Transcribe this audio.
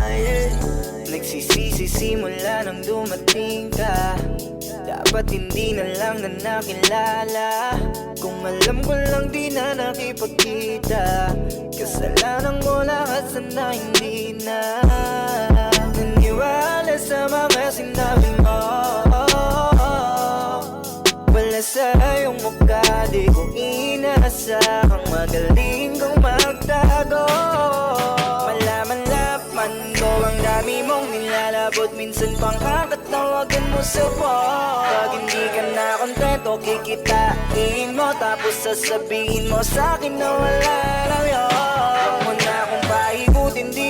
yeah. Nagsisisi simula nang dumating ka. Dapat hindi na lang na nakilala. Kung alam ko lang di na nakipagkita. Kasalanan ko lahat, sana hindi na naniwala sa mga sinabi mo. Wala sa iyong mukha, di ko inaasahang magaling kong magtago. Malaman ko ang dami mong nilalabot. Minsan pang kakatawagan mo sa phone. Pag hindi ka na kontento, kikitain mo. Tapos sasabihin mo sa'kin na wala lang yun. Huwag mo na akong paikutin, di